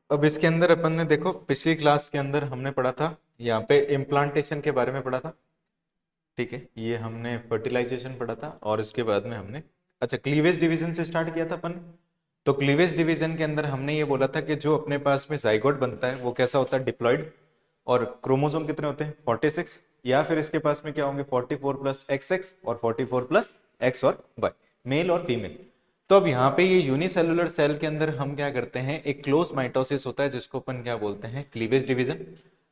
अब इसके अंदर अपन ने देखो पिछली क्लास के अंदर हमने पढ़ा था, यहाँ पे इम्प्लांटेशन के बारे में पढ़ा था। ठीक है, ये हमने फर्टिलाइजेशन पढ़ा था और इसके बाद में हमने अच्छा क्लीवेज डिवीजन से स्टार्ट किया था अपन। तो क्लीवेज डिवीजन के अंदर हमने ये बोला था कि जो अपने पास में जाइगोट बनता है वो कैसा होता है, डिप्लॉइड। और क्रोमोसोम कितने होते हैं, 46। या फिर इसके पास में क्या होंगे, 44 प्लस एक्स एक्स और 44 प्लस एक्स और वाई, मेल और फीमेल। तो अब यहाँ पे ये यूनिसेलुलर सेल के अंदर हम क्या करते हैं, एक क्लोज माइटोसिस होता है जिसको अपन क्या बोलते हैं, क्लीवेज डिवीजन।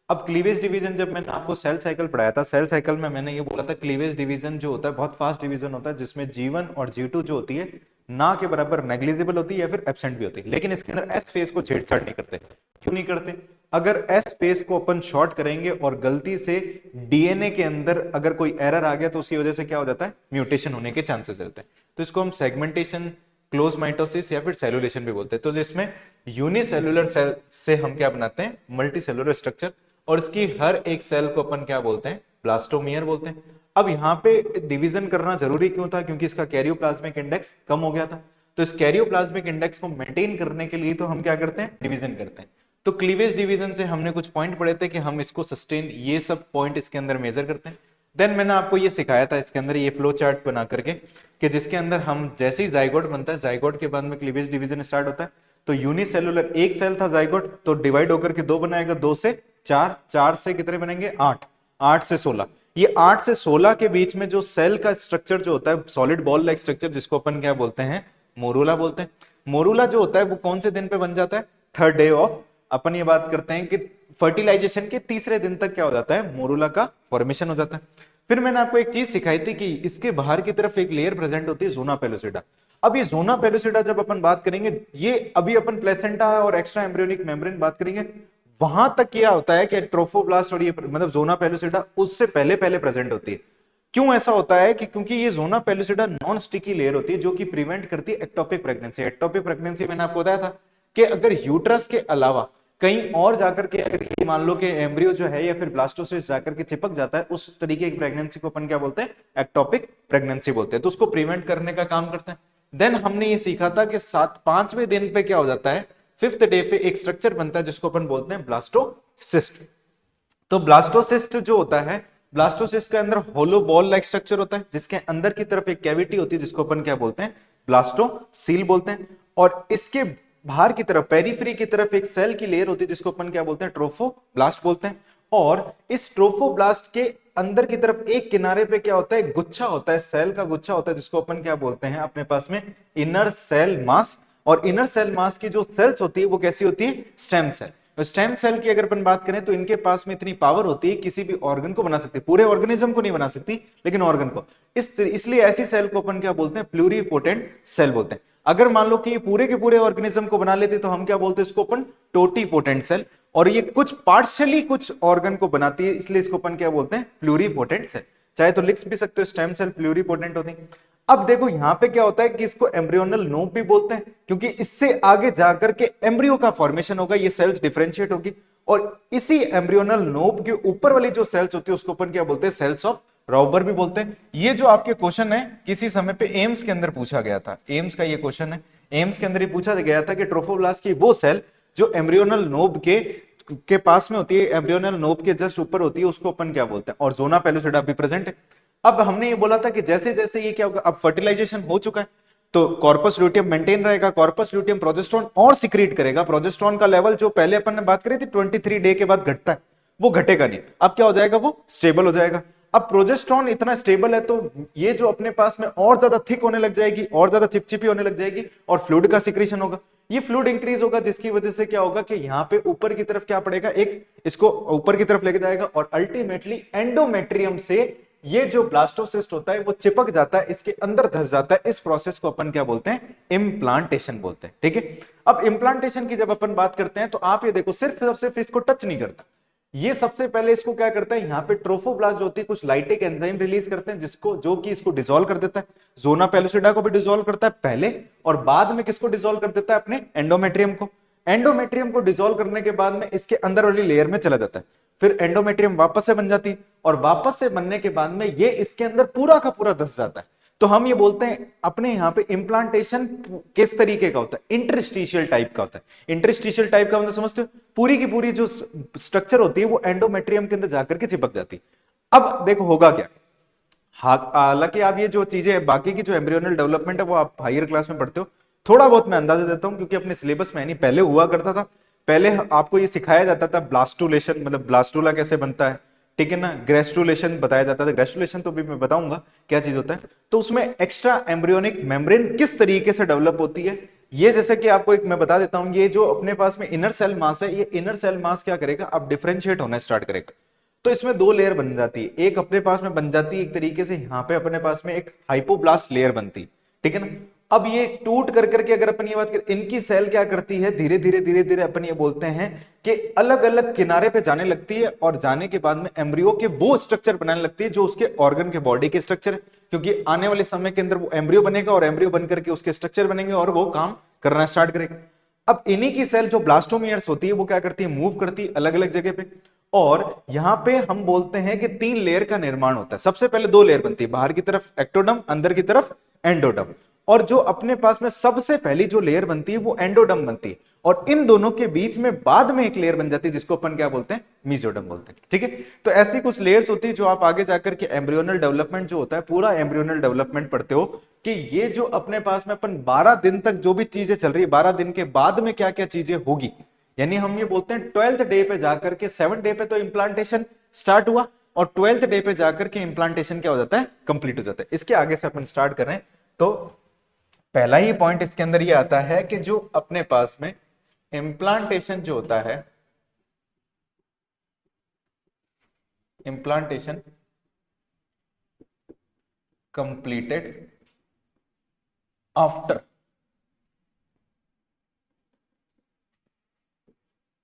अब क्लीवेज डिवीजन जब मैंने आपको सेल साइकिल पढ़ाया था, सेल साइकिल में मैंने ये बोला था क्लीवेज डिवीजन जो होता है बहुत फास्ट डिवीजन होता है, जिसमें G1 और G2 जो होती है ना के बराबर नेग्लिजिबल होती है या फिर एब्सेंट भी होती है, लेकिन इसके अंदर एस फेज को छेड़छाड़ नहीं करते। क्यों नहीं करते? अगर एस फेज को अपन शॉर्ट करेंगे और गलती से डीएनए के अंदर अगर कोई एरर आ गया तो उसकी वजह से क्या हो जाता है, म्यूटेशन होने के चांसेस रहते हैं। तो इसको हम सेगमेंटेशन, क्लोज माइटोसिस या फिर सेलुलेशन भी बोलते हैं। तो जिसमें यूनिसेलुलर सेल से हम क्या बनाते हैं, मल्टी सेलुलर स्ट्रक्चर, और इसकी हर एक सेल को अपन क्या बोलते हैं, ब्लास्टोमियर बोलते हैं। अब यहाँ पे डिवीजन करना जरूरी क्यों था, क्योंकि इसका कैरियोप्लाज्मिक इंडेक्स कम हो गया था। तो इस कैरियोप्लाज्मिक इंडेक्स को मेंटेन करने के लिए तो हम क्या करते हैं, डिवीजन करते हैं। तो क्लीवेज डिवीजन से हमने कुछ पॉइंट पढ़े थे कि हम इसको सस्टेन, ये सब पॉइंट इसके अंदर मेजर करते हैं। देन मैंने आपको ये सिखाया था इसके अंदर ये फ्लो चार्ट बना करके, कि जिसके अंदर हम जैसे ही जाइगोट बनता है, जाइगोट के बाद में क्लीवेज डिवीजन स्टार्ट होता है। तो यूनिसेलुलर एक सेल था जाइगोट, तो डिवाइड होकर के दो बनाएगा, 2 से 4, 4 से कितने बनेंगे, 8, 8 से 16। ये 8 से 16 के बीच में जो सेल का स्ट्रक्चर जो होता है, सॉलिड बॉल लाइक स्ट्रक्चर, जिसको अपन क्या बोलते हैं, मोरूला बोलते हैं। मोरूला जो होता है वो कौन से दिन पे बन जाता है, थर्ड डे ऑफ, अपन ये बात करते हैं कि फर्टिलाइजेशन के तीसरे दिन तक क्या हो जाता है, मोरूला का फॉर्मेशन हो जाता है। फिर मैंने आपको एक चीज सिखाई थी कि इसके बाहर की तरफ एक लेयर प्रेजेंट होती है, जोना पेलोसिडा। अब ये जोना पेलोसिडा जब अपन बात करेंगे, ये अभी अपन प्लेसेंटा और एक्स्ट्रा एम्ब्रियोनिक मेम्ब्रेन बात करेंगे, वहां तक क्या होता है कि ट्रोफोब्लास्ट और ये मतलब जोना पेलोसिडा उससे पहले पहले प्रेजेंट होती है। क्यों ऐसा होता है कि क्योंकि ये zona pellucida non sticky layer होती है जो कि प्रिवेंट करती है एक्टोपिक प्रेगनेंसी। एक्टोपिक प्रेगनेंसी मैंने आपको बताया था कि अगर यूट्रस के अलावा कहीं और जाकर के, अगर ये मान लो कि एम्ब्रियो जो है या फिर ब्लास्टोसिस्ट जाकर के चिपक जाता है, उस तरीके की प्रेगनेंसी को अपन क्या बोलते हैं, एक्टोपिक प्रेगनेंसी बोलते हैं। तो उसको प्रिवेंट करने का काम करते हैं। देन हमने ये सीखा था कि 5वें दिन पे क्या हो जाता है, 5th डे पे एक स्ट्रक्चर बनता है जिसको अपन बोलते हैं ब्लास्टोसिस्ट। तो ब्लास्टोसिस्ट जो होता है, ब्लास्टोसिस्ट के अंदर होलो बॉल लाइक स्ट्रक्चर होता है, जिसके अंदर की तरफ एक कैविटी होती है जिसको अपन क्या बोलते हैं, ब्लास्टोसील बोलते हैं। और इसके बाहर की तरफ, पेरिफेरी की तरफ एक सेल की लेयर होती है जिसको अपन क्या बोलते हैं, ट्रोफोब्लास्ट बोलते हैं। और इस ट्रोफोब्लास्ट के अंदर की तरफ एक किनारे पे क्या होता है, गुच्छा होता है, सेल का गुच्छा होता है, जिसको अपन क्या बोलते हैं अपने पास में, इनर सेल मास। और इनर सेल मास की जो सेल्स होती है वो कैसी होती है, स्टेम सेल। स्टेम सेल की अगर अपन बात करें तो इनके पास में इतनी पावर होती है, किसी भी ऑर्गन को बना सकती है, पूरे ऑर्गेनिज्म को नहीं बना सकती लेकिन ऑर्गन को। इसलिए ऐसी सेल को अपन क्या बोलते हैं, प्लूरीपोटेंट सेल बोलते हैं। अगर मान लो कि ये पूरे के पूरे ऑर्गेनिज्म को बना लेते तो हम क्या बोलते हैं, इसको अपन टोटीपोटेंट सेल। और ये कुछ पार्शियली कुछ ऑर्गन को बनाती है, इसलिए इसको अपन क्या बोलते हैं, प्लूरीपोटेंट सेल। चाहे तो लिख भी सकते हो, स्टेम सेल प्लूरीपोटेंट होती है। अब देखो यहां पे क्या होता है कि इसको एम्ब्रियोनल नोब भी बोलते हैं, क्योंकि इससे आगे जाकर के एम्ब्रियो का फॉर्मेशन होगा, ये सेल्स डिफरेंशिएट होगी। और इसी एम्ब्रियोनल नोब के ऊपर वाली जो सेल्स होती है उसको अपन क्या बोलते हैं, सेल्स ऑफ रॉबर भी बोलते हैं। ये जो आपके क्वेश्चन है किसी समय पे एम्स के अंदर पूछा गया था, एम्स का ये क्वेश्चन है, एम्स के अंदर ये पूछा गया था कि ट्रोफोब्लास्ट की वो सेल जो एम्ब्रियोनल नोब के पास में होती है, एम्ब्रियोनल नोब के जस्ट ऊपर होती है, उसको अपन क्या बोलते हैं। और जोना पेलोसिडा भी प्रेजेंट है। अब हमने ये बोला था कि जैसे जैसे ये क्या होगा, अब फर्टिलाइजेशन हो चुका है तो कॉर्पस ल्यूटियम मेंटेन रहेगा, कॉर्पस ल्यूटियम प्रोजेस्टेरोन और सिक्रीट करेगा। प्रोजेस्टेरोन का लेवल जो पहले अपन ने बात करी थी 23 डे के बाद घटता है, वो घटेगा नहीं, अब क्या हो जाएगा, वो स्टेबल हो जाएगा। अब प्रोजेस्टेरोन इतना स्टेबल है तो ये जो अपने पास में और ज्यादा थिक होने लग जाएगी, और ज्यादा चिपचिपी होने लग जाएगी, और फ्लूइड का सिक्रीशन होगा, ये फ्लूइड इंक्रीज होगा, जिसकी वजह से क्या होगा कि यहाँ पे ऊपर की तरफ क्या पड़ेगा, एक इसको ऊपर की तरफ लेके जाएगा, और अल्टीमेटली एंडोमेट्रियम से ये जो ब्लास्टोसिस्ट होता है वो चिपक जाता है, इसके अंदर धस जाता है। इस प्रोसेस को अपन क्या बोलते हैं, इम्प्लांटेशन बोलते हैं। ठीक है, अब इम्प्लांटेशन की जब अपन बात करते हैं तो आप ये देखो सिर्फ इसको टच नहीं करता, ये सबसे पहले इसको क्या करता है, यहाँ पे ट्रोफोब्लास्ट जो होती है कुछ लाइटिक एंजाइम रिलीज करते हैं, जिसको जो कि इसको डिसॉल्व कर देता है। जोना पेलोसिडा को भी डिसॉल्व करता है पहले, और बाद में किसको डिसॉल्व कर देता है, अपने एंडोमेट्रियम को। एंडोमेट्रियम को डिसॉल्व करने के बाद में इसके अंदर वाली लेयर में चला जाता है, फिर एंडोमेट्रियम वापस से बन जाती है, और वापस से बनने के बाद में ये इसके अंदर पूरा का पूरा धस जाता है। तो हम ये बोलते हैं अपने यहाँ पे इम्प्लांटेशन किस तरीके का होता है, इंटरस्टिशियल टाइप का होता है। इंटरस्टिशियल टाइप का मतलब समझते हो, पूरी की पूरी जो स्ट्रक्चर होती है वो एंडोमेट्रियम के अंदर जाकर के चिपक जाती है। अब देखो होगा क्या, हालांकि आप ये जो चीजें बाकी की जो एम्ब्रियोनल डेवलपमेंट है वो आप हायर क्लास में पढ़ते हो, थोड़ा बहुत मैं अंदाजा देता हूं क्योंकि अपने सिलेबस में नहीं पहले हुआ करता था। पहले आपको ये सिखाया जाता था ब्लास्टुलेशन, मतलब ब्लास्टुला कैसे बनता है, ठीक है ना, ग्रेस्टुलेशन बताया जाता था, ग्रेस्टुलेशन तो भी मैं बताऊंगा क्या चीज होता है। तो उसमें एक्स्ट्रा एम्ब्रियोनिक मेम्ब्रेन किस तरीके से डेवलप होती है, ये जैसे कि आपको एक मैं बता देता हूं, ये जो अपने पास में इनर सेल मास है, ये इनर सेल मास क्या करेगा, अब डिफरेंशिएट होना स्टार्ट करेगा। तो इसमें दो लेयर बन जाती है, एक अपने पास में बन जाती है एक तरीके से यहां पे अपने पास में एक हाइपोब्लास्ट लेयर बनती है, ठीक है ना। अब ये टूट कर करके अगर अपन ये बात करें, इनकी सेल क्या करती है, धीरे धीरे धीरे धीरे अपन ये बोलते हैं कि अलग अलग किनारे पे जाने लगती है, और जाने के बाद में एम्ब्रियो के वो स्ट्रक्चर बनाने लगती है जो उसके ऑर्गन के बॉडी के स्ट्रक्चर है, क्योंकि आने वाले समय के अंदर वो एम्ब्रियो बनेगा और एम्ब्रियो बनकर के उसके स्ट्रक्चर बनेंगे और वो काम करना स्टार्ट करेगा। अब इन्हीं की सेल जो ब्लास्टोमियर्स होती है वो क्या करती है, मूव करती है अलग अलग जगह पे, और यहां पे हम बोलते हैं कि तीन लेयर का निर्माण होता है। सबसे पहले दो लेयर बनती है, बाहर की तरफ एक्टोडम, अंदर की तरफ एंडोडम, और जो अपने पास में सबसे पहली जो लेयर बनती है वो एंडोडम बनती है, और इन दोनों के बीच में बाद में एक लेयर बन जाती है जिसको अपन क्या बोलते हैं, मीजोडम बोलते हैं, ठीक है। तो ऐसी कुछ लेयर्स होती है जो आप आगे जाकर के एम्ब्रियोनल डेवलपमेंट जो होता है, पूरा एम्ब्रियोनल डेवलपमेंट पढ़ते हो कि ये जो अपने पास में अपन 12 दिन तक जो भी चीजें चल रही है, 12 दिन के बाद में क्या क्या चीजें होगी, यानी हम ये बोलते हैं 12th डे पे जाकर के, 7th डे पे तो इंप्लांटेशन स्टार्ट हुआ और 12th डे पे जाकर के इंप्लांटेशन क्या हो जाता है, कंप्लीट हो जाता है। इसके आगे से अपन स्टार्ट कर रहे हैं, तो पहला ही पॉइंट इसके अंदर ये आता है कि जो अपने पास में इम्प्लांटेशन जो होता है, implantation completed after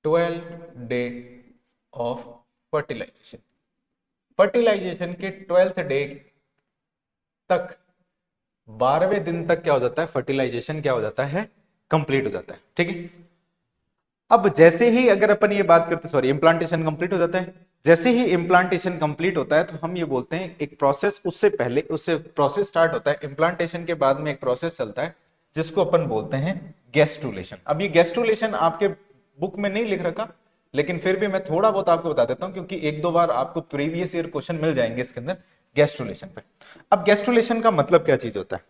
12 day of fertilization. Fertilization के 12th डे तक, 12वें दिन तक क्या हो जाता है, फर्टिलाइजेशन क्या हो जाता है, कंप्लीट हो जाता है, ठीक है। अब जैसे ही अगर अपन ये बात करते, सॉरी, इंप्लांटेशन कंप्लीट हो जाता है, जैसे ही इंप्लांटेशन कंप्लीट होता है तो हम ये बोलते हैं एक प्रोसेस, उससे पहले उससे प्रोसेस स्टार्ट होता है, इंप्लांटेशन के बाद में एक प्रोसेस चलता है जिसको अपन बोलते हैं गैस्ट्रुलेशन। अब ये गैस्ट्रुलेशन आपके बुक में नहीं लिख रखा, लेकिन फिर भी मैं थोड़ा बहुत आपको बता देता हूं क्योंकि एक दो बार आपको प्रीवियस ईयर क्वेश्चन मिल जाएंगे इसके अंदर गैस्ट्रुलेशन पे। अब गैस्ट्रुलेशन का मतलब क्या चीज होता है,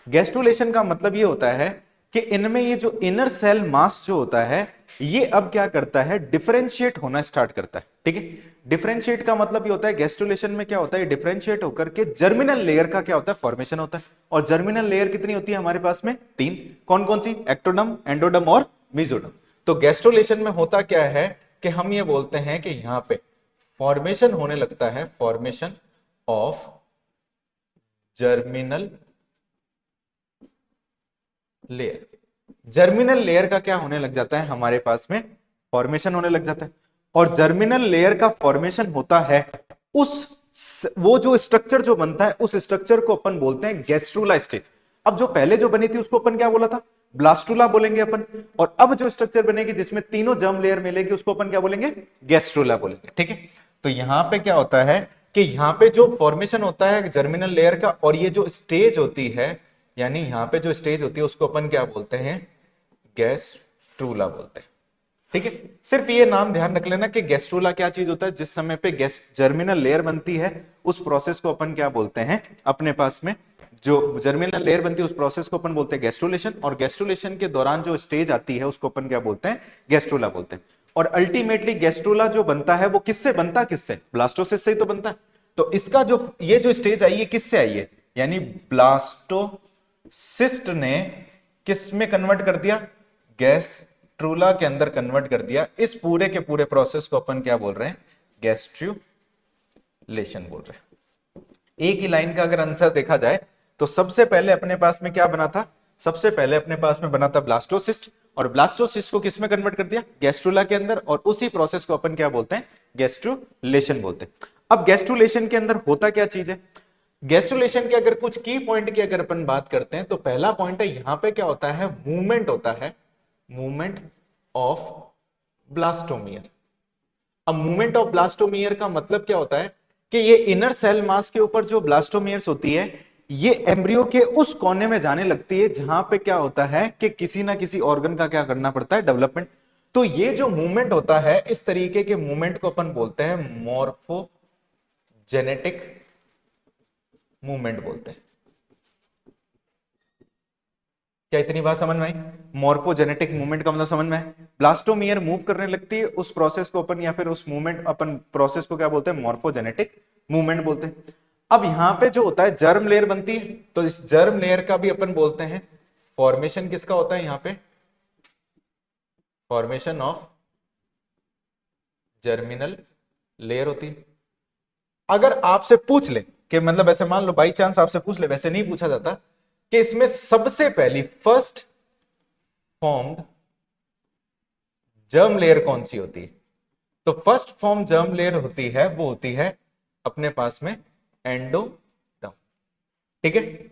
गैस्ट्रुलेशन का मतलब ये होता है कि इनमें ये जो इनर सेल मास जो होता है ये अब क्या करता है, डिफरेंशिएट होना स्टार्ट करता है, ठीक है। डिफरेंशिएट का मतलब ये होता है, गैस्ट्रुलेशन में क्या होता है, डिफरेंशिएट होकर के जर्मिनल लेयर का क्या होता है, फॉर्मेशन होता है। और जर्मिनल लेयर कितनी होती है हमारे पास में, तीन, कौन कौन सी, एक्टोडम, एंडोडम और मीजोडम। तो गैस्ट्रुलेशन में होता क्या है कि हम ये बोलते हैं कि यहां पे फॉर्मेशन होने लगता है, formation of germinal layer. Germinal layer का क्या होने लग जाता है, हमारे पास में फॉर्मेशन होने लग जाता है। और जर्मिनल लेयर का फॉर्मेशन होता है उस वो जो स्ट्रक्चर जो बनता है उस स्ट्रक्चर को अपन बोलते हैं गैस्ट्रुला स्टेज। अब जो पहले जो बनी थी उसको अपन क्या बोला था, ब्लास्टुला बोलेंगे अपन, और अब जो स्ट्रक्चर बनेगी जिसमें तीनों जर्म लेयर मिलेगी उसको अपन क्या बोलेंगे, गैस्ट्रुला बोलेंगे, ठीक है। तो यहां पे क्या होता है कि यहां पे जो फॉर्मेशन होता है जर्मिनल लेयर का, और ये जो स्टेज होती है, यानी यहां पे जो स्टेज होती है उसको अपन क्या बोलते हैं, गैस्ट्रुला बोलते हैं, ठीक है। सिर्फ ये नाम ध्यान रख लेना कि गैस्ट्रुला क्या चीज होता है, जिस समय पे जर्मिनल लेयर बनती है उस प्रोसेस को अपन क्या बोलते हैं, अपने पास में जो जर्मिनल लेयर बनती है उस प्रोसेस को अपन बोलते हैं गैस्ट्रुलेशन, और गैस्ट्रुलेशन के दौरान जो स्टेज आती है उसको अपन क्या बोलते हैं, गैस्ट्रुला बोलते हैं। और अल्टीमेटली गैस्ट्रुला जो बनता है वो किससे बनता है, किससे, ब्लास्टोसिस्ट से ही तो बनता है। तो इसका जो ये जो स्टेज आई है किससे आई है, यानी ब्लास्टोसिस्ट ने किस में कन्वर्ट कर दिया, गैस्ट्रुला के अंदर कन्वर्ट कर दिया। इस पूरे के पूरे प्रोसेस को अपन क्या बोल रहे हैं, गैस्ट्रुलेशन बोल रहे हैं। एक ही लाइन का अगर आंसर देखा जाए तो सबसे पहले अपने पास में क्या बना था, सबसे पहले अपने पास में बना था ब्लास्टोसिस्ट, और ब्लास्टोसिस्ट को किस में कन्वर्ट कर दिया, गैस्ट्रुला के अंदर, और उसी प्रोसेस को अपन क्या बोलते हैं, गैस्ट्रुलेशन बोलते हैं। अब गैस्ट्रुलेशन के अंदर होता क्या चीज है, गैस्ट्रुलेशन के अगर कुछ की पॉइंट की अगर अपन बात करते हैं तो पहला पॉइंट है, यहां पे क्या होता है, मूवमेंट होता है, मूवमेंट ऑफ ब्लास्टोमियर। अब मूवमेंट ऑफ ब्लास्टोमियर का मतलब क्या होता है कि ये इनर सेल मास के ऊपर जो ब्लास्टोमियर्स होती है ये एम्ब्रियो के उस कोने में जाने लगती है जहां पे क्या होता है कि किसी ना किसी ऑर्गन का क्या करना पड़ता है, डेवलपमेंट। तो ये जो मूवमेंट होता है, इस तरीके के मूवमेंट को अपन बोलते हैं मॉर्फोजेनेटिक मूवमेंट बोलते हैं। क्या इतनी बात समझ में आई? मॉर्फोजेनेटिक मूवमेंट का मतलब समझ में है? ब्लास्टोमियर मूव करने लगती है, उस प्रोसेस को अपन या फिर उस मूवमेंट अपन प्रोसेस को क्या बोलते हैं? मॉर्फोजेनेटिक मूवमेंट बोलते हैं। अब यहां पे जो होता है जर्म लेयर बनती है, तो इस जर्म लेयर का भी अपन बोलते हैं फॉर्मेशन किसका होता है? यहां पे फॉर्मेशन ऑफ जर्मिनल लेयर होती है। अगर आपसे पूछ ले कि मतलब ऐसे मान लो बाई चांस आपसे पूछ ले, वैसे नहीं पूछा जाता, कि इसमें सबसे पहली फर्स्ट फॉर्म्ड जर्म लेयर कौन सी होती है, तो फर्स्ट फॉर्म जर्म लेयर होती है, वो होती है अपने पास में एंडोडर्म। ठीक है।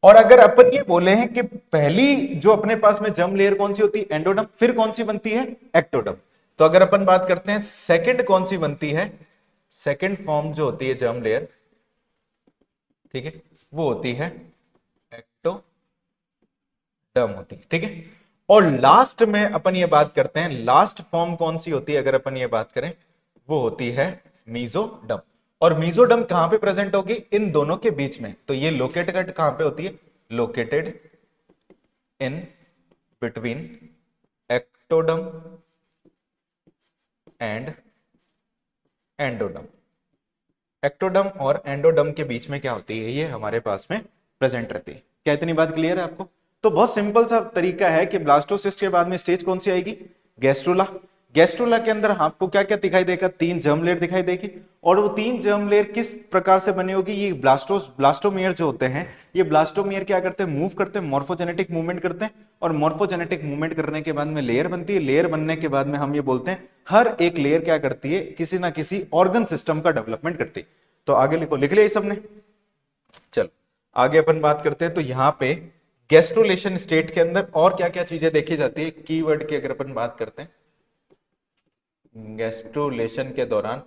और अगर अपन ये बोले हैं कि पहली जो अपने पास में जर्म लेयर कौन सी होती है? एंडोडर्म। फिर कौन सी बनती है? एक्टोडर्म। तो अगर अपन बात करते हैं सेकंड कौन सी बनती है, सेकंड फॉर्म जो होती है जर्म लेयर, ठीक है, वो होती है एक्टोडर्म होती है। ठीक है। और लास्ट में अपन ये बात करते हैं, लास्ट फॉर्म कौन सी होती है अगर अपन ये बात करें, वो होती है मीजोडर्म। और मीजोडर्म कहां पे प्रेजेंट होगी? इन दोनों के बीच में। तो ये लोकेटेड कहां पे होती है? Located in between ectoderm and endoderm. Ectoderm और एंडोडर्म के बीच में क्या होती है? ये हमारे पास में प्रेजेंट रहती है। क्या इतनी बात क्लियर है आपको? तो बहुत सिंपल सा तरीका है कि ब्लास्टोसिस्ट के बाद में स्टेज कौन सी आएगी? गैस्ट्रोला। गैस्ट्रोला के अंदर आपको क्या क्या दिखाई देगा? 3 जर्म लेयर दिखाई देगी। और वो 3 जर्म लेयर किस प्रकार से बनी होगी? ये ब्लास्टोमियर जो होते हैं, ये ब्लास्टोमियर क्या करते हैं? मूव करते हैं, मॉर्फोजेनेटिक मूवमेंट करते हैं। और मॉर्फोजेनेटिक मूवमेंट करने के बाद में लेयर बनती है। लेयर बनने के बाद में हम ये बोलते हैं हर एक लेयर क्या करती है? किसी ना किसी ऑर्गन सिस्टम का डेवलपमेंट करती है। तो आगे लिखो, लिख लिया ये सबने? चलो आगे अपन बात करते हैं। तो यहां पे गैस्ट्रोलेशन स्टेट के अंदर और क्या क्या चीजें देखी जाती है कीवर्ड की अगर अपन बात करते हैं गैस्ट्रोलेशन के दौरान,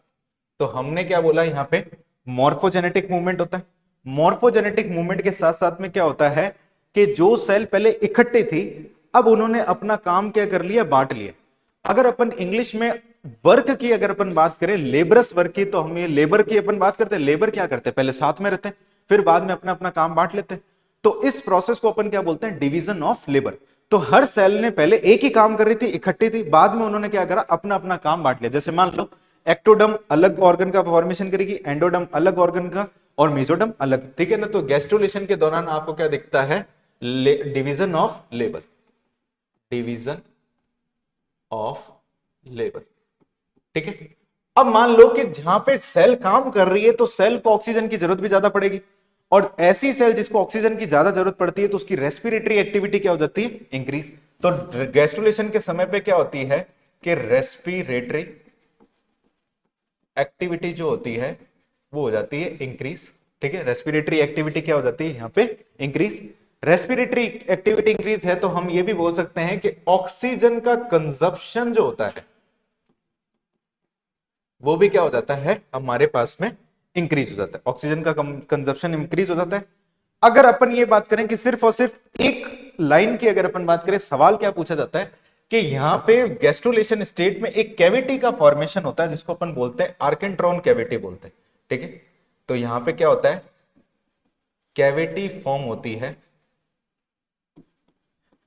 तो हमने क्या बोला यहां पे? मॉर्फोजेनेटिक मूवमेंट होता है। मॉर्फोजेनेटिक मूवमेंट के साथ साथ में क्या होता है कि जो सेल पहले इकट्ठी थी, अब उन्होंने अपना काम क्या कर लिया? बांट लिया। अगर अपन इंग्लिश में वर्क की अगर अपन बात करें, लेबरस वर्क की, तो हम ये लेबर की अपन बात करते हैं। लेबर क्या करते हैं? पहले साथ में रहते हैं, फिर बाद में अपना अपना काम बांट लेते हैं। तो इस प्रोसेस को अपन क्या बोलते हैं? Division of labour. तो हर सेल ने पहले एक ही काम कर रही थी, इकट्ठी थी, बाद में उन्होंने क्या करा? अपना अपना काम बांट लिया। जैसे मान लो एक्टोडर्म अलग ऑर्गन का फॉर्मेशन करेगी, एंडोडर्म अलग ऑर्गन का, और मेसोडर्म अलग। ठीक है ना? तो गैस्ट्रोलेशन के दौरान आपको क्या दिखता है? Division of labour, division of labour. ठीक है। अब मान लो कि जहां पे सेल काम कर रही है, तो सेल को ऑक्सीजन की जरूरत भी ज्यादा पड़ेगी। और ऐसी सेल जिसको ऑक्सीजन की ज्यादा जरूरत पड़ती है, तो उसकी रेस्पिरेटरी एक्टिविटी क्या हो जाती है? इंक्रीज। तो गैस्ट्रोलेशन के समय पे क्या होती है कि रेस्पिरेटरी एक्टिविटी जो होती है वो हो जाती है इंक्रीज। ठीक है। रेस्पिरेटरी एक्टिविटी क्या हो जाती है यहां पे? इंक्रीज। रेस्पिरेटरी एक्टिविटी इंक्रीज है, तो हम ये भी बोल सकते हैं कि ऑक्सीजन का कंजप्शन जो होता है वो भी क्या हो जाता है? हमारे पास में इंक्रीज हो जाता है। ऑक्सीजन का कंजप्शन इंक्रीज हो जाता है। अगर अपन ये बात करें कि सिर्फ और सिर्फ एक लाइन की अगर अपन बात करें, सवाल क्या पूछा जाता है कि यहां पे गैस्ट्रोलेशन स्टेट में एक कैविटी का फॉर्मेशन होता है, जिसको अपन बोलते हैं आर्केंट्रॉन कैविटी बोलते हैं। ठीक है। तो यहां पे क्या होता है? कैविटी फॉर्म होती है,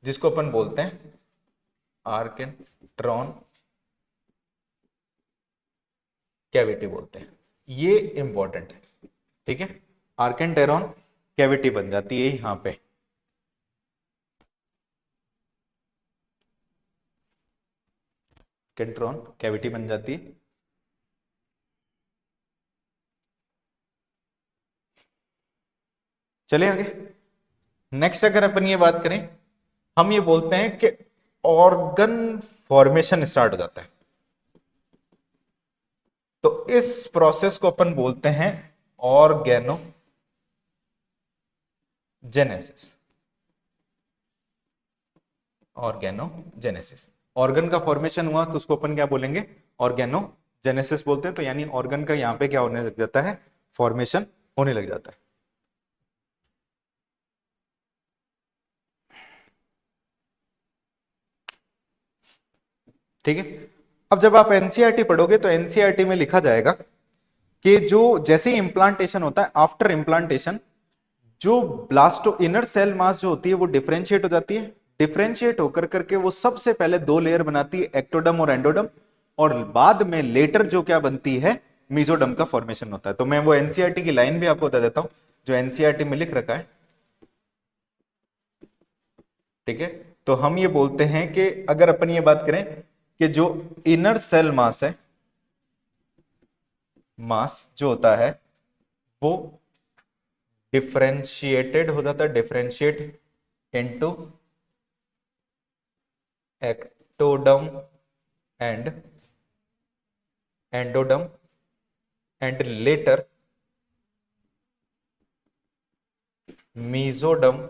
जिसको अपन बोलते हैं आर्केंट्रॉन कैविटी बोलते हैं। ये इंपॉर्टेंट है। ठीक है। आर्केंटेरॉन कैविटी बन जाती है यहां पे। केंट्रॉन कैविटी बन जाती है। चले आगे। नेक्स्ट अगर अपन ये बात करें, हम ये बोलते हैं कि ऑर्गन फॉर्मेशन स्टार्ट हो जाता है। तो इस प्रोसेस को अपन बोलते हैं ऑर्गेनोजेनेसिस। ऑर्गेनोजेनेसिस। ऑर्गन का फॉर्मेशन हुआ तो उसको अपन क्या बोलेंगे? ऑर्गेनोजेनेसिस बोलते हैं। तो यानी ऑर्गन का यहां पे क्या होने लग जाता है? फॉर्मेशन होने लग जाता है। ठीक है। अब जब आप एनसीईआरटी पढ़ोगे तो एनसीईआरटी में लिखा जाएगा कि जो जैसे ही इम्प्लांटेशन होता है, आफ्टर इम्प्लांटेशन जो ब्लास्टो इनर सेल मास जो होती है वो डिफरेंशिएट हो जाती है। डिफरेंशिएट होकर करके वो सबसे पहले दो लेयर बनाती है, एक्टोडम और एंडोडम, और बाद में लेटर जो क्या बनती है, मीजोडम का फॉर्मेशन होता है। तो मैं वो एनसीईआरटी की लाइन भी आपको बता देता हूं जो एनसीईआरटी में लिख रखा है। ठीक है, तो हम ये बोलते हैं कि अगर अपन ये बात करें कि जो इनर सेल मास है, मास जो होता है वो डिफरेंशिएटेड हो जाता है, differentiate into ectoderm and endoderm and later mesoderm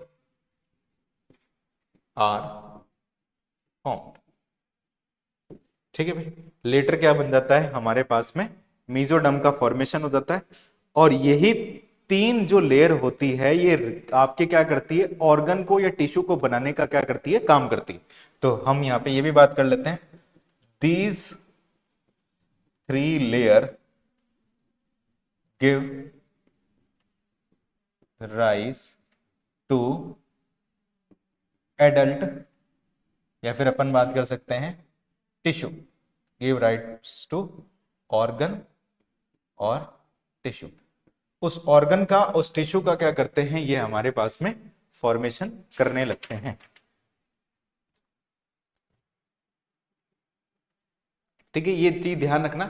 are formed. ठीक है भाई, लेटर क्या बन जाता है हमारे पास में, मीजोडम का फॉर्मेशन हो जाता है। और यही तीन जो लेयर होती है ये आपके क्या करती है, ऑर्गन को या टिश्यू को बनाने का क्या करती है, काम करती है। तो हम यहां पे ये भी बात कर लेते हैं, these three layer give rise to adult, या फिर अपन बात कर सकते हैं tissue, give rights to organ और टिश्यू। उस ऑर्गन का उस टिश्यू का क्या करते हैं, ये हमारे पास में फॉर्मेशन करने लगते हैं। ठीक है, ये चीज ध्यान रखना।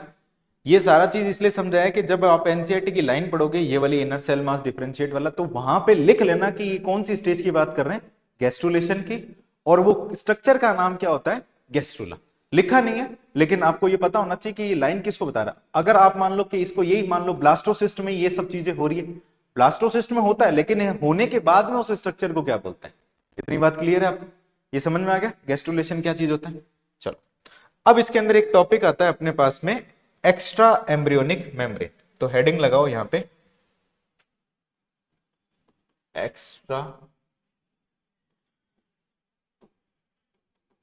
ये सारा चीज इसलिए समझाया कि जब आप एनसीईआरटी की लाइन पढ़ोगे ये वाली इनर सेल मास डिफरेंशिएट वाला, तो वहां पे लिख लेना कि ये कौन सी स्टेज की बात कर रहे हैं, गैस्ट्रुलेशन की, और वो स्ट्रक्चर का नाम क्या होता है, गैस्ट्रुला। लिखा नहीं है लेकिन आपको ये पता होना चाहिए कि ये लाइन किसको बता रहा है। अगर आप मान लो कि इसको यही मान लो ब्लास्टोसिस्ट में ये सब चीजें हो रही है, ब्लास्टोसिस्ट में होता है लेकिन होने के बाद में उस स्ट्रक्चर को क्या बोलते हैं। इतनी बात क्लियर है आपको, ये समझ में आ गया गैस्ट्रुलेशन क्या चीज होता है। चलो, अब इसके अंदर एक टॉपिक आता है अपने पास में, एक्स्ट्रा एम्ब्रियोनिक मेम्ब्रेन। तो हेडिंग लगाओ यहां पे, extra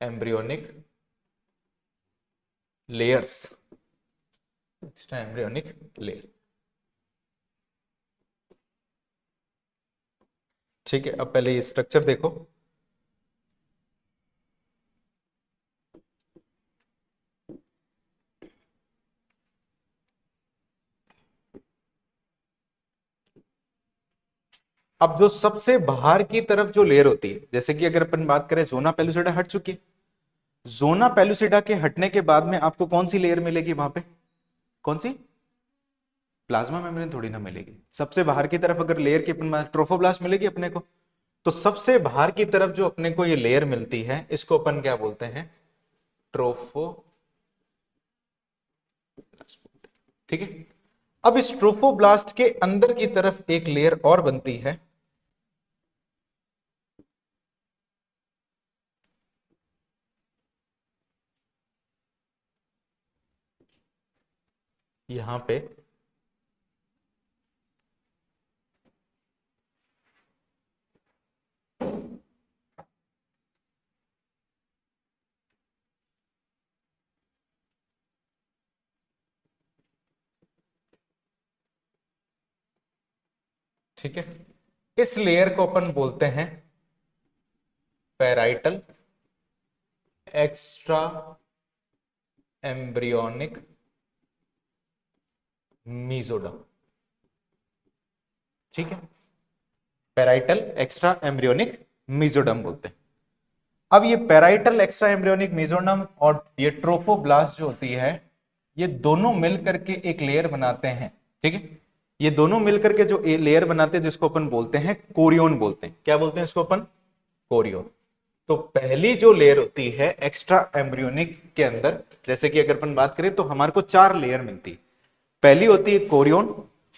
embryonic layers, extra embryonic layer. ठीक है, अब पहले ये स्ट्रक्चर देखो। अब जो सबसे बाहर की तरफ जो लेयर होती है, जैसे कि अगर अपन बात करें जोना पेलुसिडा हट चुकी है, जोना पेलुसिडा के हटने के बाद में आपको कौन सी लेयर मिलेगी वहां पे, कौन सी, प्लाज्मा मेम्ब्रेन थोड़ी ना मिलेगी। सबसे बाहर की तरफ अगर लेयर की अपन ट्रोफोब्लास्ट मिलेगी अपने को, तो सबसे बाहर की तरफ जो अपने को ये लेयर मिलती है इसको अपन क्या बोलते हैं, ट्रोफो। ठीक है, अब इस ट्रोफोब्लास्ट के अंदर की तरफ एक लेयर और बनती है, यहां पे ठीक है, इस लेयर को अपन बोलते हैं पैराइटल एक्स्ट्रा एम्ब्रियोनिक मीजोडम। ठीक है, पैराइटल एक्स्ट्रा एम्ब्रियोनिक मीजोडम बोलते हैं। अब ये पैराइटल एक्स्ट्रा एम्ब्रियोनिक मीजोडम और ये ट्रोफोब्लास्ट जो होती है, ये दोनों मिलकर के एक लेयर बनाते हैं। ठीक है, ये दोनों मिलकर के जो लेयर बनाते हैं जिसको अपन बोलते हैं कोरियोन बोलते हैं। क्या बोलते हैं इसको अपन, कोरियोन। तो पहली जो लेयर होती है एक्स्ट्रा एम्ब्रियोनिक के अंदर, जैसे कि अगर अपन बात करें तो हमारे को चार लेयर मिलती है। पहली होती है कोरियोन,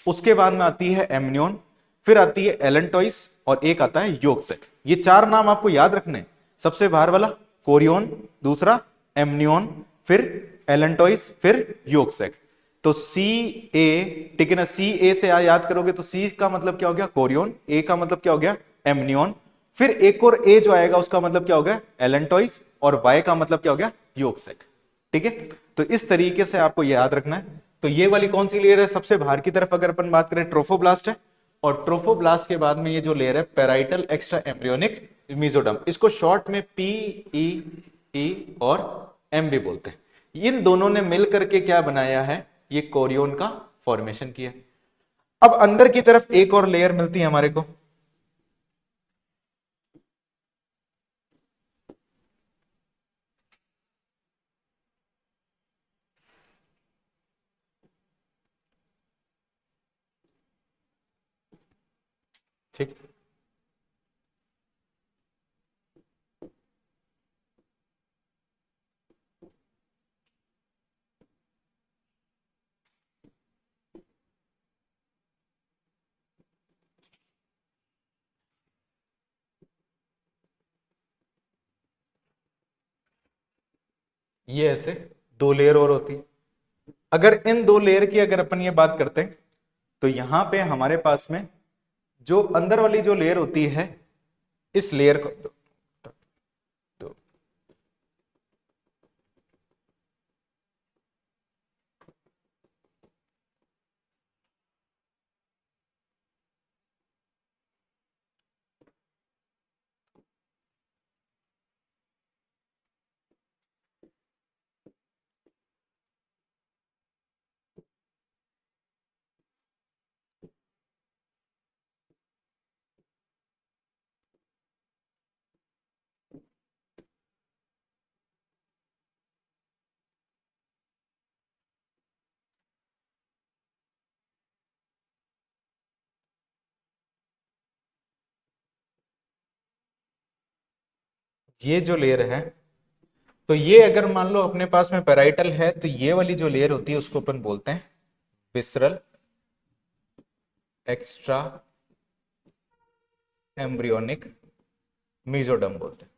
उसके बाद में आती है एमनियोन, फिर आती है एलेंटोइस और एक आता है योगसेक। ये चार नाम आपको याद रखने, सबसे बाहर वाला कोरियोन, दूसरा एमनियोन, फिर एलेंटोइस, फिर योगसेक। तो सी ए, ठीक है ना, सी ए से याद करोगे तो सी का मतलब क्या हो गया, कोरियोन, ए का मतलब क्या हो गया, एमनियोन, फिर एक और ए जो आएगा उसका मतलब क्या हो गया, एलेंटोइस, और वाई का मतलब क्या हो गया, योगसेक। ठीक है। तो इस तरीके से आपको याद रखना है। तो ये वाली कौन सी लेयर है, सबसे बाहर की तरफ अगर अपन बात करें ट्रोफोब्लास्ट है, और ट्रोफोब्लास्ट के बाद में ये जो लेयर है पेराइटल एक्स्ट्रा एम्ब्रियोनिक मेसोडर्म, इसको शॉर्ट में PEE और M भी बोलते हैं। इन दोनों ने मिल करके क्या बनाया है, ये कोरियोन का फॉर्मेशन किया। अब अंदर की तरफ एक और लेयर मिलती है हमारे को, ठीक। ये ऐसे दो लेयर और होती है। अगर इन दो लेयर की अगर अपन ये बात करते हैं, तो यहां पे हमारे पास में जो अंदर वाली जो लेयर होती है, इस लेयर को तो ये जो लेयर है, तो ये अगर मान लो अपने पास में पेराइटल है, तो ये वाली जो लेयर होती है उसको अपन बोलते हैं विसरल एक्स्ट्रा एम्ब्रियोनिक मेसोडर्म बोलते हैं,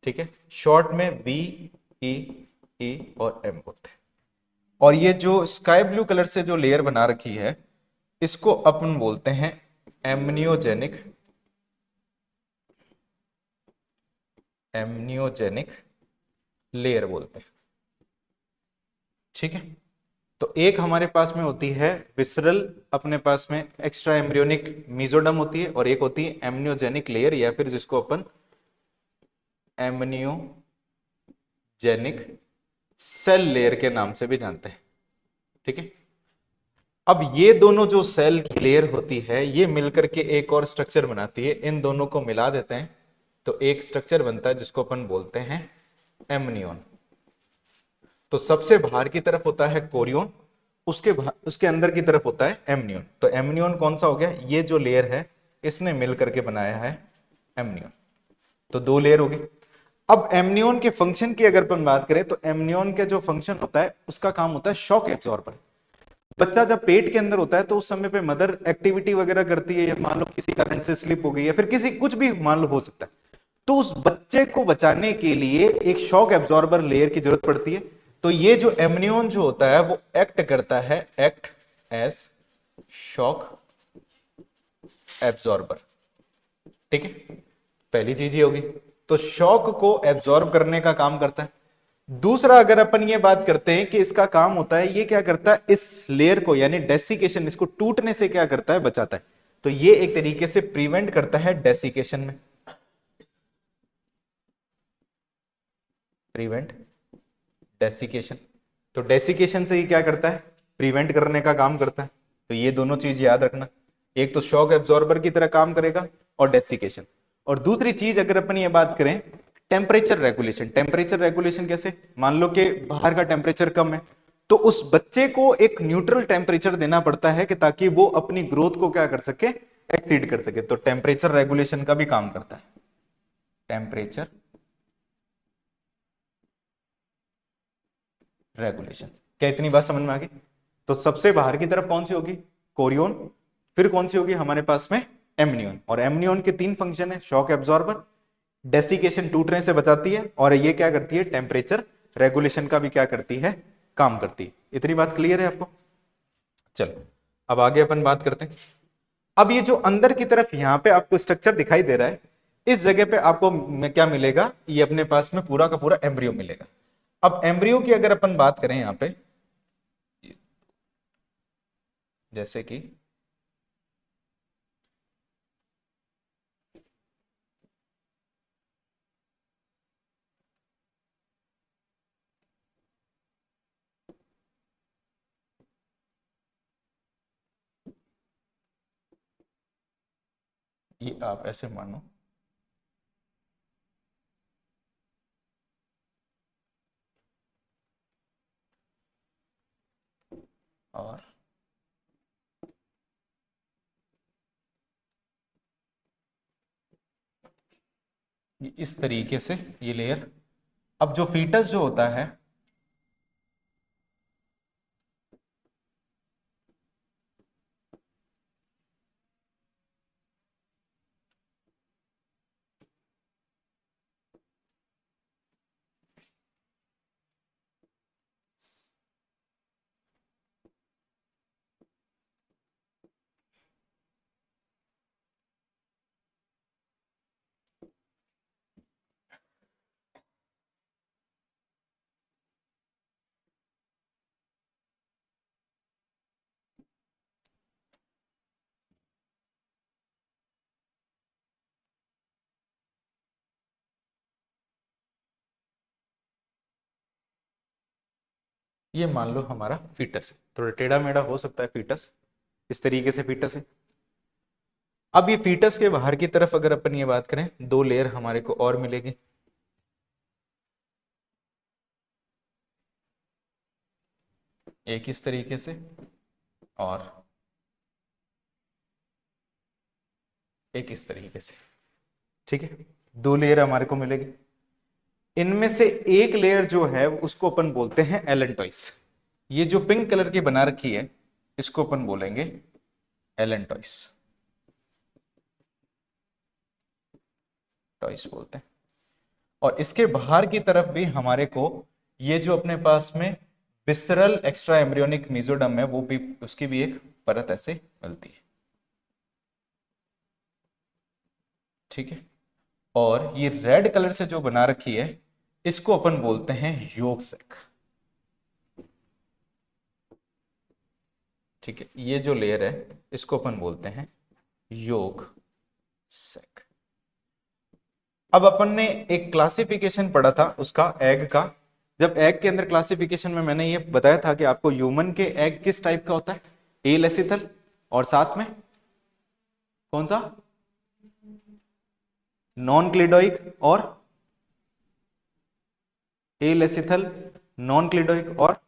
ठीक है। शॉर्ट में BEE और M बोलते हैं। और ये जो स्काई ब्लू कलर से जो लेयर बना रखी है, इसको अपन बोलते हैं एमनियोजेनिक लेयर बोलते हैं, ठीक है। तो एक हमारे पास में होती है विसरल, अपने पास में एक्स्ट्रा एम्ब्रियोनिक मेसोडर्म होती है, और एक होती है एमनियोजेनिक लेयर, या फिर जिसको अपन एमनियोजेनिक सेल लेयर के नाम से भी जानते हैं, ठीक है। अब ये दोनों जो सेल की लेयर होती है, ये मिलकर के एक और स्ट्रक्चर बनाती है, इन दोनों को मिला देते हैं तो एक स्ट्रक्चर बनता है जिसको अपन बोलते हैं एमनियोन। तो सबसे बाहर की तरफ होता है कोरियोन, उसके अंदर की तरफ होता है एमनियोन। तो एमनियोन कौन सा हो गया, ये जो लेयर है इसने मिल करके बनाया है एमनियोन। तो दो लेयर हो गई। अब एमनियोन के फंक्शन की अगर अपन बात करें, तो एमनियोन का जो फंक्शन होता है उसका काम होता है शॉक एब्जॉर्बर। बच्चा जब पेट के अंदर होता है तो उस समय पे मदर एक्टिविटी वगैरह करती है, या मान लो किसी कारण से स्लिप हो गई, या फिर किसी कुछ भी मान लो हो सकता है, तो उस बच्चे को बचाने के लिए एक शॉक एब्जॉर्बर लेयर की जरूरत पड़ती है। तो ये जो एमनियोन जो होता है वो एक्ट करता है, एक्ट एज शॉक एब्जॉर्बर, ठीक है। पहली चीज ये होगी, तो शॉक को एब्जॉर्ब करने का काम करता है। दूसरा अगर अपन ये बात करते हैं कि इसका काम होता है, ये क्या करता है, इस लेयर को यानी डेसिकेशन, इसको टूटने से क्या करता है, बचाता है। तो ये एक तरीके से प्रिवेंट करता है डेसिकेशन में, प्रिवेंट डेसिकेशन। तो डेसिकेशन से ये क्या करता है, प्रिवेंट करने का काम करता है। तो ये दोनों चीज याद रखना, एक तो शॉक एब्जॉर्बर की तरह काम करेगा और डेसिकेशन। और दूसरी चीज अगर अपन ये बात करें, टेम्परेचर रेगुलेशन। टेम्परेचर रेगुलेशन कैसे, मान लो कि बाहर का टेम्परेचर कम है, तो उस बच्चे को एक न्यूट्रल टेम्परेचर देना पड़ता है कि ताकि वो अपनी ग्रोथ को क्या कर सके, एक्सीड कर सके। तो टेम्परेचर रेगुलेशन का भी काम करता है, टेम्परेचर रेगुलेशन। क्या इतनी बात समझ में आ गई? तो सबसे बाहर की तरफ कौन सी होगी, कोरियोन, फिर कौन सी होगी हमारे पास में एमनियोन। और एमनियोन के तीन फंक्शन है, शॉक एब्जॉर्बर, डेसिकेशन टूटने से बचाती है, और ये क्या करती है, टेम्परेचर रेगुलेशन का भी क्या करती है, काम करती है। इतनी बात क्लियर है आपको? चलो अब आगे अपन बात करते हैं। अब ये जो अंदर की तरफ यहां पे आपको स्ट्रक्चर दिखाई दे रहा है, इस जगह पे आपको क्या मिलेगा, ये अपने पास में पूरा का पूरा एम्ब्रियो मिलेगा। अब एम्ब्रियो की अगर अपन बात करें यहां पे, जैसे कि ये आप ऐसे मानो, और ये इस तरीके से ये लेयर। अब जो फीटस जो होता है, ये मान लो हमारा फीटस है, थोड़ा टेढ़ा मेढ़ा हो सकता है फीटस, इस तरीके से फीटस है। अब ये फीटस के बाहर की तरफ अगर अपन ये बात करें, दो लेयर हमारे को और मिलेगी। एक इस तरीके से और एक इस तरीके से, ठीक है, दो लेयर हमारे को मिलेगी। इनमें से एक लेयर जो है उसको अपन बोलते हैं एलेंटॉइस। ये जो पिंक कलर की बना रखी है इसको अपन बोलेंगे एलेंटॉइस, टॉइस बोलते हैं। और इसके बाहर की तरफ भी हमारे को ये जो अपने पास में विसरल एक्स्ट्रा एम्ब्रियोनिक मेसोडर्म है, वो भी, उसकी भी एक परत ऐसे मिलती है, ठीक है। और ये रेड कलर से जो बना रखी है इसको अपन बोलते हैं योग सैक, ठीक है। ये जो लेयर है इसको अपन बोलते हैं योग सैक। अब अपन ने एक क्लासिफिकेशन पढ़ा था उसका, एग का। जब एग के अंदर क्लासिफिकेशन में मैंने ये बताया था कि आपको ह्यूमन के एग किस टाइप का होता है, ए लेसिथल, और साथ में कौन सा, नॉन क्लिडोइक, और ए लेसिथल, नॉन क्लिडोइक, और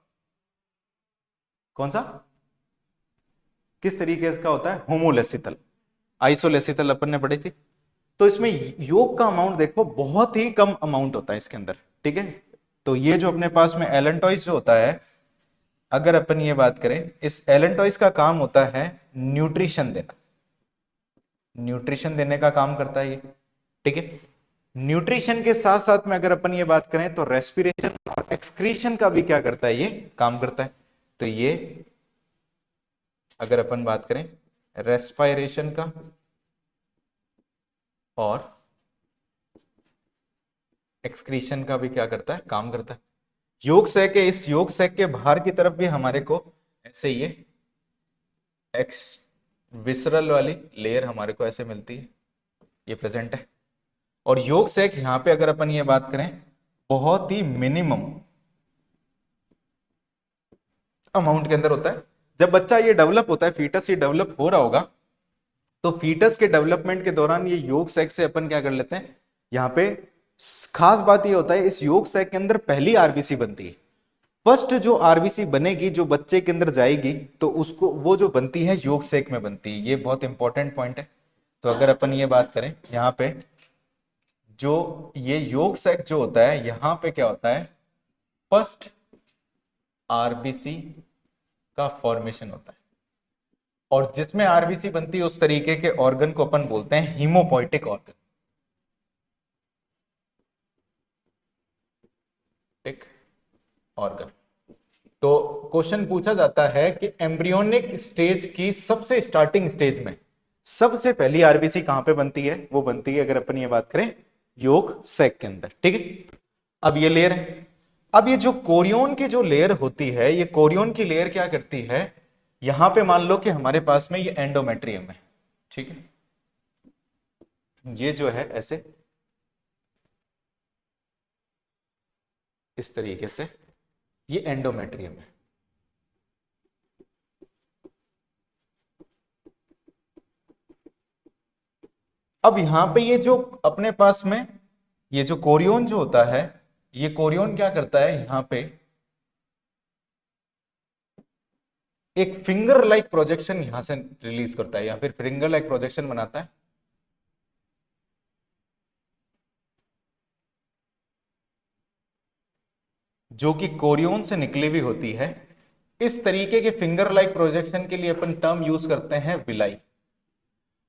कौन सा, किस तरीके का होता है, होमोलेसिथल, आइसोलेसिथल अपन ने पढ़ी थी। तो इसमें योग का अमाउंट देखो बहुत ही कम अमाउंट होता है इसके अंदर, ठीक है। तो ये जो अपने पास में एलेंटॉइस जो होता है, अगर अपन ये बात करें, इस एलेंटॉइस का काम होता है न्यूट्रिशन देना, न्यूट्रिशन देने का काम करता है ये, ठीक है। न्यूट्रिशन के साथ साथ में अगर अपन ये बात करें तो रेस्पिरेशन और एक्सक्रीशन का भी क्या करता है, ये काम करता है। तो ये अगर अपन बात करें रेस्पिरेशन का और एक्सक्रीशन का भी क्या करता है, काम करता है। योग सैक है, इस योग सैक के बाहर की तरफ भी हमारे को ऐसे ये एक्स विसरल वाली लेयर हमारे को ऐसे मिलती है, ये प्रेजेंट है। और योग सैक यहां पे अगर अपन ये बात करें बहुत ही मिनिमम अमाउंट के अंदर होता है। जब बच्चा ये डेवलप होता है, फीटस ये डेवलप हो रहा होगा, तो फीटस के डेवलपमेंट के दौरान ये योग सैक से अपन क्या कर लेते हैं, यहाँ पे खास बात ये होता है इस योग सैक के अंदर पहली आरबीसी बनती है। फर्स्ट जो आरबीसी बनेगी जो बच्चे के अंदर जाएगी, तो उसको वो जो बनती है योग सैक में बनती है। ये बहुत इंपॉर्टेंट पॉइंट है। तो अगर अपन ये बात करें यहाँ पे, जो ये योग सैक जो होता है यहाँ पे क्या होता है, फर्स्ट आरबीसी का फॉर्मेशन होता है। और जिसमें आरबीसी बनती है उस तरीके के ऑर्गन को अपन बोलते हैं हीमोपोइटिक ऑर्गन, एक ऑर्गन। तो क्वेश्चन पूछा जाता है कि एम्ब्रियोनिक स्टेज की सबसे स्टार्टिंग स्टेज में सबसे पहली आरबीसी कहां पे बनती है, वो बनती है अगर अपन ये बात करें योग सैक के अंदर, ठीक है। अब ये लेयर है। अब ये जो कोरियोन की जो लेयर होती है, ये कोरियोन की लेयर क्या करती है, यहां पे मान लो कि हमारे पास में ये एंडोमेट्रियम है, ठीक है, ये जो है ऐसे इस तरीके से ये एंडोमेट्रियम है। अब यहां पे ये जो अपने पास में ये जो कोरियोन जो होता है, ये कोरियोन क्या करता है, यहां पे एक फिंगर लाइक प्रोजेक्शन यहां से रिलीज करता है, या फिर फिंगर लाइक प्रोजेक्शन बनाता है, जो कि कोरियोन से निकली हुई होती है। इस तरीके के फिंगर लाइक प्रोजेक्शन के लिए अपन टर्म यूज करते हैं विलाई।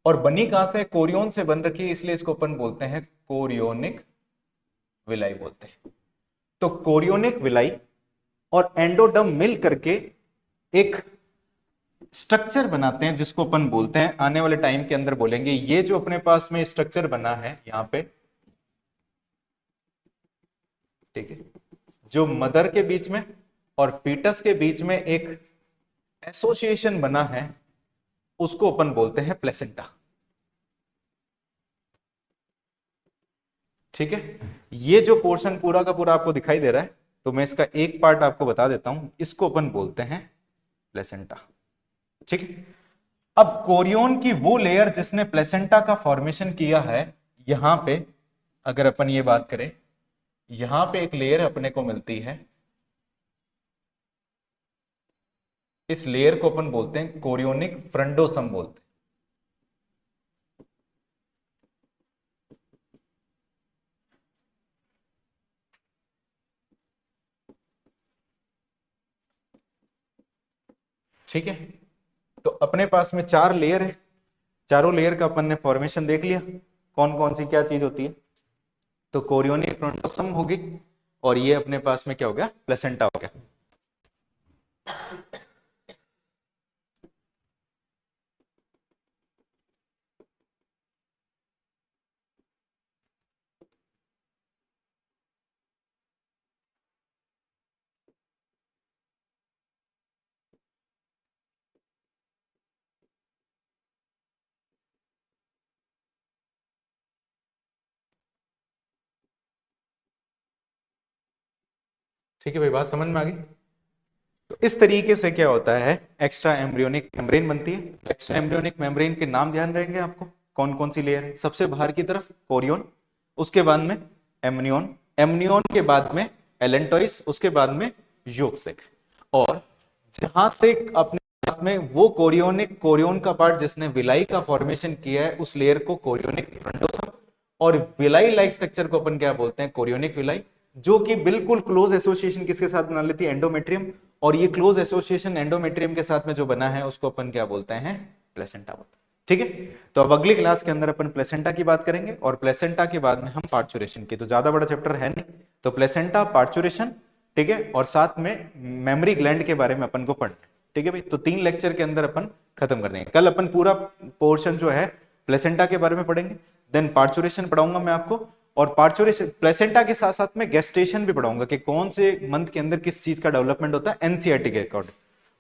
और बनी कहां से, कोरियोन से बन रखी है, इसलिए इसको अपन बोलते हैं कोरियोनिक विलाई बोलते हैं। तो कोरियोनिक विलाई और एंडोडर्म मिल करके एक स्ट्रक्चर बनाते हैं, जिसको अपन बोलते हैं, आने वाले टाइम के अंदर बोलेंगे, ये जो अपने पास में स्ट्रक्चर बना है यहां पे, ठीक है, जो मदर के बीच में और फीटस के बीच में एक एसोसिएशन बना है, उसको अपन बोलते हैं प्लेसेंटा, ठीक है। ये जो पोर्शन पूरा का पूरा आपको दिखाई दे रहा है, तो मैं इसका एक पार्ट आपको बता देता हूं, इसको अपन बोलते हैं प्लेसेंटा, ठीक है। अब कोरियोन की वो लेयर जिसने प्लेसेंटा का फॉर्मेशन किया है, यहां पे अगर अपन ये बात करें, यहां पे एक लेयर अपने को मिलती है, इस लेयर को अपन बोलते हैं कोरियोनिक फ्रंडोसम बोलते हैं, ठीक है। तो अपने पास में 4 लेयर है, चारों लेयर का अपन ने फॉर्मेशन देख लिया, कौन कौन सी क्या चीज होती है। तो कोरियोनिक फ्रंटोसम होगी, और ये अपने पास में क्या हो गया, प्लेसेंटा हो गया। ठीक है भाई, बात समझ में आ गई। तो इस तरीके से क्या होता है, एक्स्ट्रा एम्ब्रियोनिक मेम्ब्रेन बनती है। एक्स्ट्रा एम्ब्रियोनिक मेम्ब्रेन के नाम ध्यान रहेंगे आपको, कौन कौन सी लेयर है। सबसे बाहर की तरफ कोरियोन, उसके बाद में एमनियोन, एमनियोन के बाद में एलेंटोइस, उसके बाद में योक्सिक, और जहां से अपने पास में वो कोरियोनिक, कोरियोन का पार्ट जिसने विलाई का फॉर्मेशन किया है, उस लेयर को कोरियोनिक फ्रंटोसम, और विलाई लाइक स्ट्रक्चर को अपन क्या बोलते हैं, कोरियोनिक विलाई, जो कि बिल्कुल क्लोज एसोसिएशन किसके साथ बना लेती है, एंडोमेट्रियम, और ये क्लोज एसोसिएशन एंडोमेट्रियम के साथ में जो बना है, उसको अपन क्या बोलते हैं, प्लेसेंटा बोलते हैं, ठीक है। तो अब अगली क्लास के अंदर अपन प्लेसेंटा की बात करेंगे, और प्लेसेंटा के बाद में हम पार्चुरेशन की, तो ज्यादा बड़ा चैप्टर है नहीं, तो प्लेसेंटा, पार्चुरेशन, ठीक है, और साथ में मेमोरी ग्लैंड के बारे में अपन को पढ़ना है, ठीक है भाई। तो 3 लेक्चर के अंदर अपन खत्म कर देंगे। कल अपन पूरा पोर्शन जो है प्लेसेंटा के बारे में पढ़ेंगे, देन पार्चुरेशन पढ़ाऊंगा मैं आपको, और पार्चुरेशन प्लेसेंटा के साथ साथ में गेस्टेशन भी पढ़ाऊंगा कि कौन से मंथ के अंदर किस चीज का डेवलपमेंट होता है एनसीईआरटी के अकॉर्डिंग,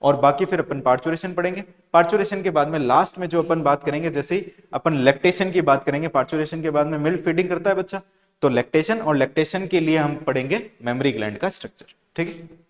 और बाकी फिर अपन पार्चुरेशन पढ़ेंगे। पार्चुरेशन के बाद में लास्ट में जो अपन बात करेंगे, जैसे ही अपन लैक्टेशन की बात करेंगे, पार्चुरेशन के बाद में मिल्क फीडिंग करता है बच्चा, तो लैक्टेशन, और लैक्टेशन के लिए हम पढ़ेंगे मेमोरी ग्लैंड का स्ट्रक्चर, ठीक है।